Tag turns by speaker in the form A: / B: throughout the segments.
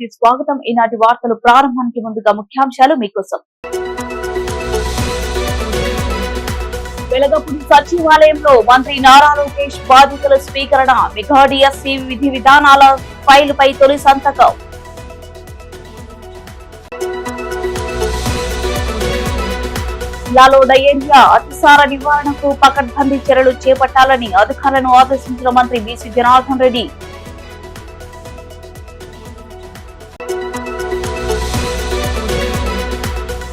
A: కి స్వాగతం. ఈనాటి వార్తలు ప్రారంభానికి ముందుగా ముఖ్యాంశాలు మీకోసం. వెలగపూడి సచివాలయంలో మంత్రి నారా లోకేష్ బాధితుల స్వీకరణ. మెగా డిఎస్సి విధి విధానాల ఫైలుపై తొలి సంతకం. జిల్లాలో డయేరియా అతిసార నివారణకు పకడ్బందీ చర్యలు చేపట్టాలని అధికారులను ఆదేశించిన మంత్రి బీసీ జనార్దన్ రెడ్డి.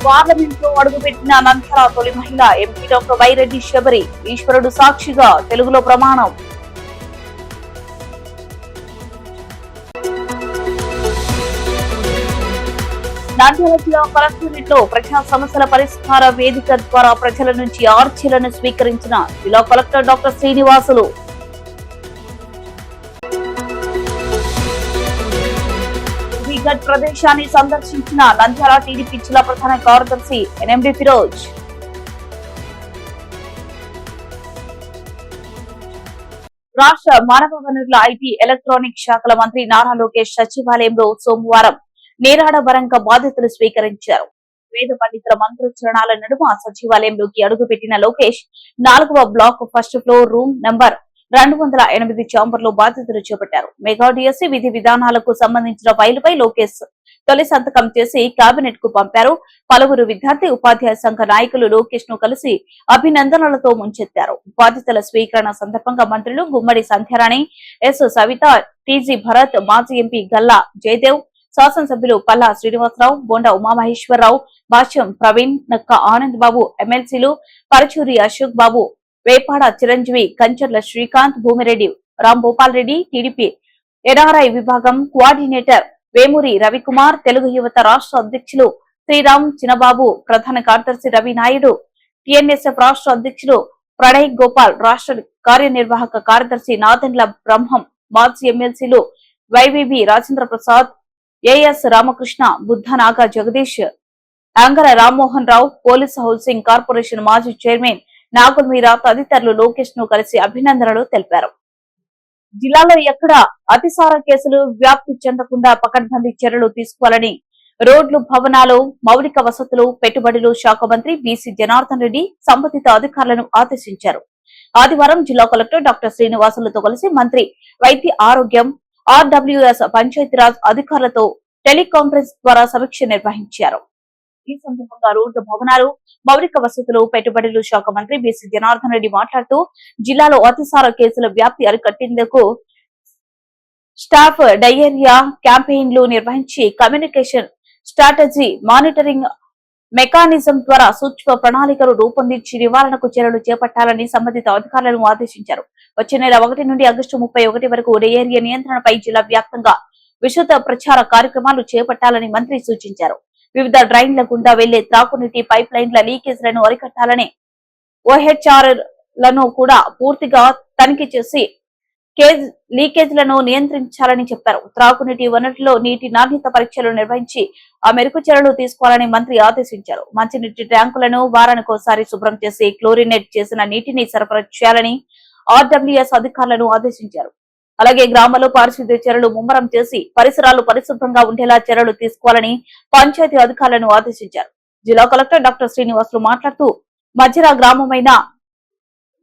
A: పార్లమెంట్ లో అడుగుపెట్టిన నంద్యాల తొలి మహిళ ఎంపీ డాక్టర్ వైరెడ్డి శబరి. ఈశ్వరుడు సాక్షిగా తెలుగులో ప్రమాణం. నంద్యాల జిల్లా కలెక్టరేట్ లో ప్రజా సమస్యల పరిష్కార వేదిక ద్వారా ప్రజల నుంచి ఆర్జీలను స్వీకరించిన జిల్లా కలెక్టర్ డాక్టర్ శ్రీనివాసులు. గట్ ప్రదేశాన్ని సందర్శించిన నంద్యాల టీడీపీ జిల్లా ప్రధాన కార్యదర్శి ఎన్ఎండి ఫిరోజ్. రాష్ట్ర మానవ వనరుల ఐటీ ఎలక్ట్రానిక్ శాఖల మంత్రి నారా లోకేష్ సచివాలయంలో సోమవారం నేరాడబరంగా బాధ్యతలు స్వీకరించారు. వేద పండితుల మంత్రోచ్చరణాల నడుమ సచివాలయంలోకి అడుగుపెట్టిన లోకేష్ 4వ block first floor room number 208 chamber లో బాధ్యతలు చేపట్టారు. మెగా డిఎస్సి విధి విధానాలకు సంబంధించిన ఫైలుపై లోకేష్ తొలి సంతకం చేసి కేబినెట్ కు పంపారు. పలువురు విద్యార్థి ఉపాధ్యాయ సంఘ నాయకులు లోకేష్ ను కలిసి అభినందనలతో ముంచెత్తారు. బాధ్యతల స్వీకరణ సందర్భంగా మంత్రులు గుమ్మడి సంధ్యారాణి, ఎస్ సవిత, టీజీ భరత్, మాజీ ఎంపీ గల్లా జయదేవ్, శాసనసభ్యులు పల్లా శ్రీనివాసరావు, బొండ ఉమామహేశ్వరరావు, భాష్యం ప్రవీణ్, నక్క ఆనంద్ బాబు, ఎమ్మెల్సీలు పరచూరి అశోక్ బాబు, వేపాడ చిరంజీవి, కంచర్ల శ్రీకాంత్, భూమిరెడ్డి, రాంభూపాల్ రెడ్డి, టీడీపీ ఎన్ఆర్ఐ విభాగం కోఆర్డినేటర్ వేమూరి రవికుమార్, తెలుగు యువత రాష్ట్ర అధ్యక్షులు శ్రీరామ్ చిన్నబాబు, ప్రధాన కార్యదర్శి రవి నాయుడు, టిఎన్ఎస్ఎఫ్ రాష్ట్ర అధ్యక్షులు ప్రణయ్ గోపాల్, రాష్ట్ర కార్యనిర్వాహక కార్యదర్శి నాదెండ్ల బ్రహ్మం, మాజీ ఎమ్మెల్సీలు YVB Rajendra Prasad, as Ramakrishna, బుద్ధనాగ Jagadish, Angara Rammohan Rao, police housing corporation మాజీ చైర్మన్ నాగుల్ మీరా తదితరులు లోకేష్ ను కలిసి అభినందనలు తెలిపారు. జిల్లాలో ఎక్కడ అతిసార కేసులు వ్యాప్తి చెందకుండా పకడ్బందీ చర్యలు తీసుకోవాలని రోడ్లు, భవనాలు, మౌలిక వసతులు, పెట్టుబడులు శాఖ మంత్రి బీసీ జనార్దన్ రెడ్డి సంబంధిత అధికారులను ఆదేశించారు. ఆదివారం జిల్లా కలెక్టర్ డాక్టర్ శ్రీనివాసులతో కలిసి మంత్రి వైద్య ఆరోగ్యం, ఆర్డబ్ల్యూఎస్, పంచాయతీరాజ్ అధికారులతో టెలికాన్ఫరెన్స్ ద్వారా సమీక్ష నిర్వహించారు. ఈ సందర్భంగా రోడ్డు, భవనాలు, మౌలిక వసతులు, పెట్టుబడులు శాఖ మంత్రి బీసీ జనార్దన్ రెడ్డి మాట్లాడుతూ జిల్లాలో అతిసార కేసుల వ్యాప్తి అరికట్టేందుకు స్టాఫ్ డయేరియా క్యాంపెయిన్లు నిర్వహించి కమ్యూనికేషన్ స్ట్రాటజీ, మానిటరింగ్ మెకానిజం ద్వారా సూక్ష్మ ప్రణాళికలు రూపొందించి నివారణకు చర్యలు చేపట్టాలని సంబంధిత అధికారులను ఆదేశించారు. వచ్చే నెల 1 నుండి ఆగస్టు 31 వరకు డయేరియా నియంత్రణపై జిల్లా వ్యాప్తంగా విస్తృత ప్రచార కార్యక్రమాలు చేపట్టాలని మంత్రి సూచించారు. వివిధ డ్రైన్ల గుండా వెళ్లే త్రాగునీటి పైప్ లైన్ల లీకేజీలను అరికట్టాలని, ఓహెచ్ఆర్ లను కూడా పూర్తిగా తనిఖీ చేసి లీకేజీలను నియంత్రించాలని చెప్పారు. త్రాగునీటి వనరులో నీటి నాణ్యత పరీక్షలు నిర్వహించి ఆ మేరకు చర్యలు తీసుకోవాలని మంత్రి ఆదేశించారు. మంచినీటి ట్యాంకులను వారానికోసారి శుభ్రం చేసి క్లోరినేట్ చేసిన నీటిని సరఫరా చేయాలని ఆర్డబ్ల్యూఎస్ అధికారులను ఆదేశించారు. అలాగే గ్రామాల్లో పారిశుద్ధ్య చర్యలు ముమ్మరం చేసి పరిసరాలు పరిశుభ్రంగా ఉండేలా చర్యలు తీసుకోవాలని పంచాయతీ అధికారులను ఆదేశించారు. జిల్లా కలెక్టర్ డాక్టర్ శ్రీనివాసులు మాట్లాడుతూ మధ్యరా గ్రామమైన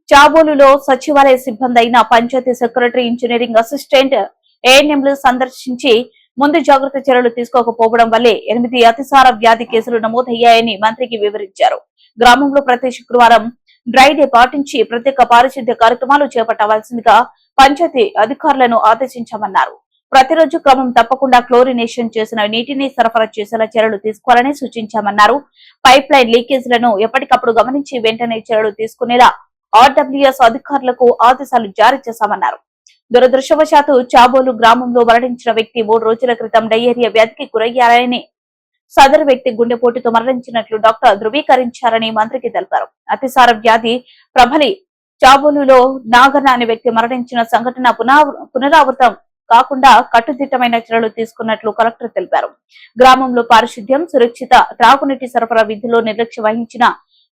A: చాబోలులో సచివాలయ సిబ్బంది అయిన పంచాయతీ సెక్రటరీ, ఇంజనీరింగ్ అసిస్టెంట్, ఏఎన్ఎంలు సందర్శించి ముందు జాగ్రత్త చర్యలు తీసుకోకపోవడం వల్లే 8 అతిసార వ్యాధి కేసులు నమోదయ్యాయని మంత్రికి వివరించారు. గ్రామంలో ప్రతి శుక్రవారం డ్రై డే పాటించి ప్రత్యేక పారిశుద్ధ్య కార్యక్రమాలు చేపట్టవలసిందిగా పంచాయతీ అధికారులను ఆదేశించామన్నారు. ప్రతిరోజు క్రమం తప్పకుండా క్లోరినేషన్ చేసిన నీటిని సరఫరా చేసేలా చర్యలు తీసుకోవాలని సూచించామన్నారు. పైప్ లైన్ లీకేజీలను ఎప్పటికప్పుడు గమనించి వెంటనే చర్యలు తీసుకునేలా ఆర్డబ్ల్యూఎస్ అధికారులకు ఆదేశాలు జారీ చేశామన్నారు. దురదృష్టవశాత్తు చాబోలు గ్రామంలో మరణించిన వ్యక్తి 3 రోజుల క్రితం డయేరియా వ్యాధికి గురయ్యారని, సదరు వ్యక్తి గుండెపోటుతో మరణించినట్లు డాక్టర్ ధృవీకరించారని మంత్రికి తెలిపారు. అతిసార వ్యాధి ప్రబలి చాబోలులో నాగన్న అనే వ్యక్తి మరణించిన సంఘటన పునరావృతం కాకుండా కట్టుదిట్టమైన చర్యలు తీసుకున్నట్లు కలెక్టర్ తెలిపారు. గ్రామంలో పారిశుద్ధ్యం, సురక్షిత త్రాగునీటి సరఫరా విధుల్లో నిర్లక్ష్యం వహించిన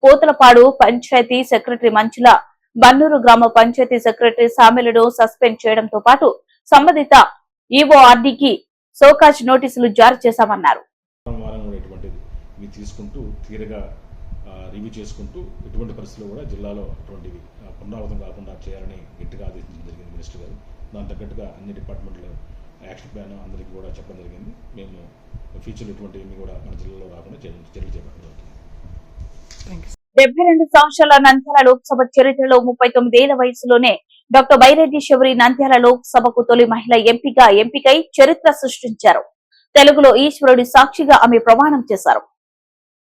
A: పోతలపాడు పంచాయతీ సెక్రటరీ మంచుల, బన్నూరు గ్రామ పంచాయతీ సెక్రటరీ సామెలను సస్పెండ్ చేయడంతో పాటు సంబంధిత ఈఓఆర్డీకి సోకాజ్ నోటీసులు జారీ చేశామన్నారు.
B: తీసుకుంటూ క్లియర్గా రివ్యూ చేసుకుంటూ ఎటువంటి పరిస్థితుల్లో కూడా జిల్లాలో అటువంటివి పునరావృతం కాకుండా చేయాలని గట్టిగా ఆదేశించడం జరిగింది మినిస్టర్ గారు. దాని తగ్గట్టుగా అన్ని డిపార్ట్మెంట్లో యాక్షన్ ప్లాన్ అందరికీ కూడా చెప్పడం జరిగింది. మేము ఫ్యూచర్లో ఇటువంటివన్నీ కూడా మన జిల్లాలో రాకుండా చర్యలు చేపట్టడం జరుగుతుంది.
A: 72 సంవత్సరాల నంద్యాల లోక్సభ చరిత్రలో 39 ఏళ్ల వయసులోనే డాక్టర్ బైరెడ్డి శబరి నంద్యాల లోక్సభకు తొలి మహిళ ఎంపీగా ఎంపికై చరిత్ర సృష్టించారు. తెలుగులో ఈశ్వరుడి సాక్షిగా ఆమె ప్రమాణం చేశారు.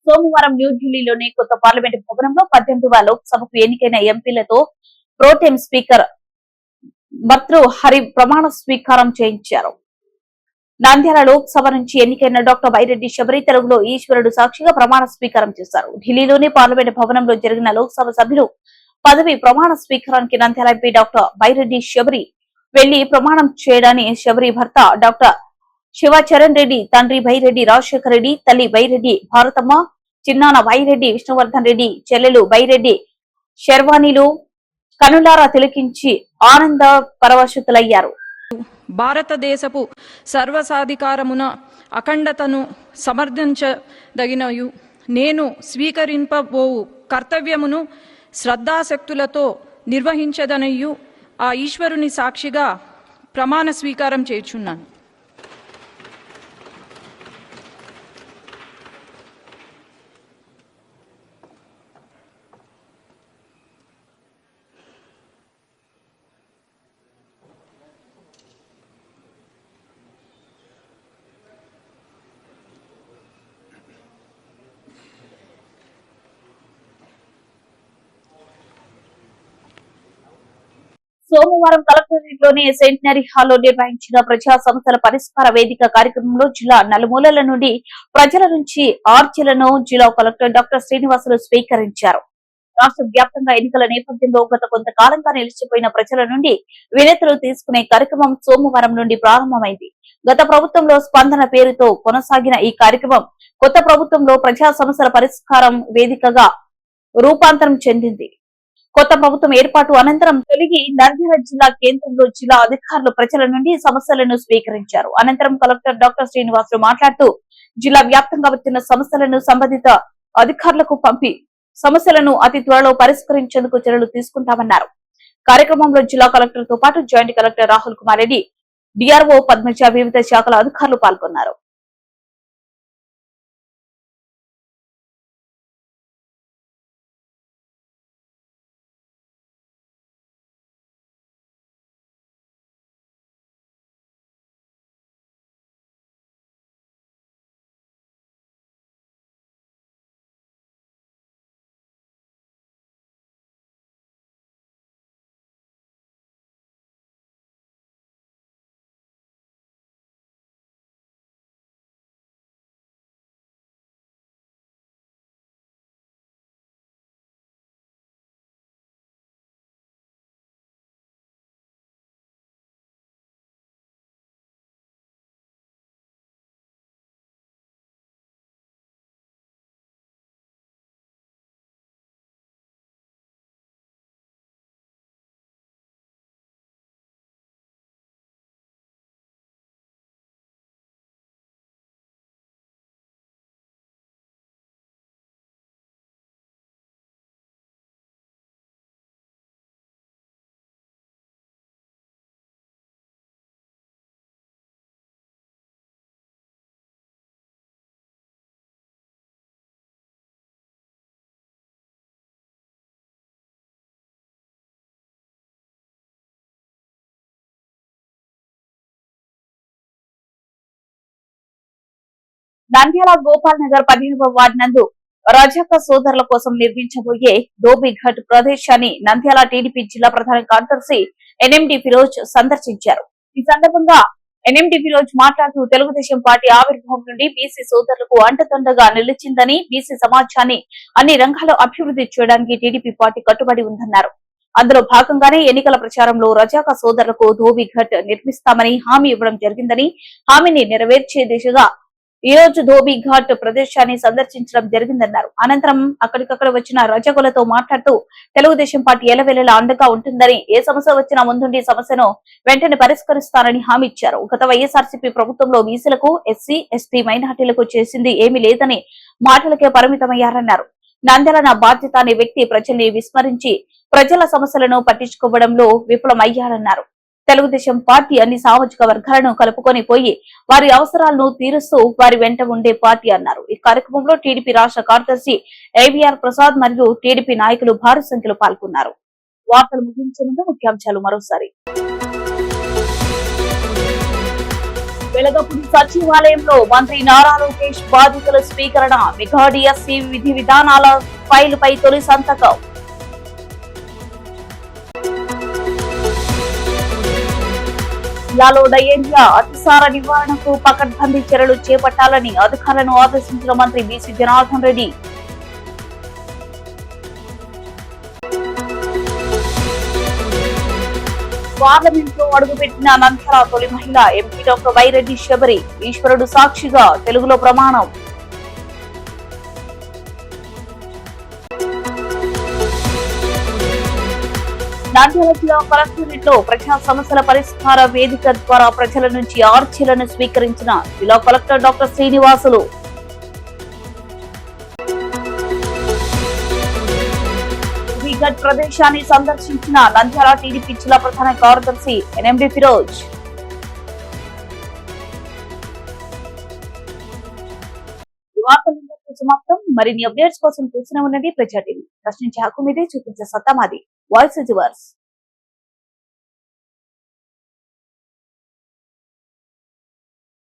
A: సోమవారం న్యూఢిల్లీలోని కొత్త పార్లమెంటు భవనంలో 18వ లోక్సభకు ఎన్నికైన ఎంపీలతో ప్రోటెం స్పీకర్ భర్తృ హరి ప్రమాణ స్వీకారం చేయించారు. నంద్యాల లోక్సభ నుంచి ఎన్నికైన డాక్టర్ బైరెడ్డి శబరి తెలుగులో ఈశ్వరుడు సాక్షిగా ప్రమాణ స్వీకారం చేశారు. ఢిల్లీలోని పార్లమెంటు భవనంలో జరిగిన లోక్సభ సభ్యులు పదవి ప్రమాణ స్వీకారానికి నంద్యాల ఎంపీ డాక్టర్ బైరెడ్డి శబరి వెళ్లి ప్రమాణం చేయడాన్ని శబరి భర్త డాక్టర్ శివచరణ్ రెడ్డి, తండ్రి బైరెడ్డి రాజశేఖర రెడ్డి, తల్లి బైరెడ్డి భారతమ్మ, చిన్నాన బైరెడ్డి విష్ణువర్ధన్ రెడ్డి, చెల్లెలు బైరెడ్డి శర్వాణిలు కనులారా తిలకించి ఆనంద పరవశుతులయ్యారు.
C: భారతదేశపు సర్వసాధికారమున అఖండతను సమర్థించదగినయు నేను స్వీకరింపబోవు కర్తవ్యమును శ్రద్ధాశక్తులతో నిర్వహించదనయు ఆ ఈశ్వరుని సాక్షిగా ప్రమాణ స్వీకారం చేయుచున్నాను.
A: సోమవారం కలెక్టరేట్లోని సెంటినరీ హాల్లో నిర్వహించిన ప్రజా సమస్యల పరిష్కార వేదిక కార్యక్రమంలో జిల్లా నలుమూలల నుండి ప్రజల నుంచి ఆర్జీలను జిల్లా కలెక్టర్ డాక్టర్ శ్రీనివాసులు స్వీకరించారు. రాష్ట్ర వ్యాప్తంగా ఎన్నికల నేపథ్యంలో గత కొంతకాలంగా నిలిచిపోయిన ప్రజల నుండి వినతులు తీసుకునే కార్యక్రమం సోమవారం నుండి ప్రారంభమైంది. గత ప్రభుత్వంలో స్పందన పేరుతో కొనసాగిన ఈ కార్యక్రమం కొత్త ప్రభుత్వంలో ప్రజా సమస్యల పరిష్కారం వేదికగా రూపాంతరం చెందింది. కొత్త ప్రభుత్వం ఏర్పాటు అనంతరం తొలిగి నంద్యాల జిల్లా కేంద్రంలో జిల్లా అధికారులు ప్రజల నుండి సమస్యలను స్వీకరించారు. అనంతరం కలెక్టర్ డాక్టర్ శ్రీనివాసులు మాట్లాడుతూ జిల్లా వ్యాప్తంగా వచ్చిన సమస్యలను సంబంధిత అధికారులకు పంపి సమస్యలను అతి త్వరలో పరిష్కరించేందుకు చర్యలు తీసుకుంటామన్నారు. కార్యక్రమంలో జిల్లా కలెక్టర్ తో పాటు joint collector Rahul Kumar Reddy, DRO Padmaja, వివిధ శాఖల అధికారులు పాల్గొన్నారు. నంద్యాల గోపాల్ నగర్ 15వ వార్డు నందు రజక సోదరుల కోసం నిర్మించబోయే ధోబిఘట్ ప్రదేశాన్ని నంద్యాల టీడీపీ జిల్లా ప్రధాన కార్యదర్శి ఎన్ఎండి ఫిరోజ్ సందర్శించారు. ఈ సందర్భంగా ఎన్ఎండి ఫిరోజ్ మాట్లాడుతూ తెలుగుదేశం పార్టీ ఆవిర్భావం నుండి బీసీ సోదరులకు అండదండగా నిలిచిందని, బీసీ సమాజాన్ని అన్ని రంగాల్లో అభివృద్ధి చేయడానికి టీడీపీ పార్టీ కట్టుబడి ఉందన్నారు. అందులో భాగంగానే ఎన్నికల ప్రచారంలో రజాక సోదరులకు ధోబిఘట్ నిర్మిస్తామని హామీ ఇవ్వడం జరిగిందని, హామీని నెరవేర్చే దిశగా ఈ రోజు ధోబీ ఘాట్ ప్రదేశాన్ని సందర్శించడం జరిగిందన్నారు. అనంతరం అక్కడికక్కడ వచ్చిన రజకులతో మాట్లాడుతూ తెలుగుదేశం పార్టీ ఎలవెల్లలా అండగా ఉంటుందని, ఏ సమస్య వచ్చినా ముందుండి సమస్యను వెంటనే పరిష్కరిస్తారని హామీ ఇచ్చారు. గత వైఎస్ఆర్సీపీ ప్రభుత్వంలో బీసీలకు, ఎస్సీ, ఎస్టీ, మైనార్టీలకు చేసింది ఏమీ లేదని మాటలకే పరిమితమయ్యారన్నారు. నంద్యాల నా బాధ్యత అనే వ్యక్తి ప్రజల్ని విస్మరించి ప్రజల సమస్యలను పట్టించుకోవడంలో విఫలమయ్యారన్నారు. తెలుగుదేశం పార్టీ అన్ని సామాజిక వర్గాలను కలుపుకొని పోయి వారి అవసరాలను తీరుస్తూ వారి వెంట ఉండే పార్టీ అన్నారు. ఈ కార్యక్రమంలో టీడీపీ రాష్ట్ర కార్యదర్శి ఏవీఆర్ ప్రసాద్ మరియు టీడీపీ నాయకులు భారీ సంఖ్యలో పాల్గొన్నారు. వార్తలు ముగించే ముందు ముఖ్యాంశాలు మరోసారి. వెలగపూడి సచివాలయంలో మంత్రి నారా లోకేష్ బాధితుల స్వీకరణ, మెగా డిఎస్సీ విధి విధానాల ఫైలుపై తొలి సంతకం. జిల్లాలో డయేరియా, అతిసార నివారణకు పకడ్బందీ చర్యలు చేపట్టాలని అధికారులను ఆదేశించిన మంత్రి బీసీ జనార్దన్ రెడ్డి. పార్లమెంట్ లో అడుగుపెట్టిన నంద్యాల తొలి మహిళ ఎంపీ డాక్టర్ వైరెడ్డి శబరి. ఈశ్వరుడు సాక్షిగా తెలుగులో ప్రమాణం. నంద్యాల జిల్లా కలెక్టరేట్ లో ప్రజా సమస్యల పరిష్కార వేదిక ద్వారా ప్రజల నుంచి ఆర్జీలను స్వీకరించిన జిల్లా కలెక్టర్ డాక్టర్ శ్రీనివాసులు. ధోబీఘాట్ ప్రదేశాన్ని సందర్శించిన నంద్యాల టీడీపీ జిల్లా ప్రధాన కార్యదర్శి ఎన్ఎండి ఫిరోజ్. ఈ వార్తలు సమాప్తం. మరిన్ని అప్డేట్స్ కోసం చూస్తూనే ఉండండి ప్రజా టీవీ. ప్రశ్నించే హక్కు మీదే, చూపించే సత్తా మాది. Voice is yours.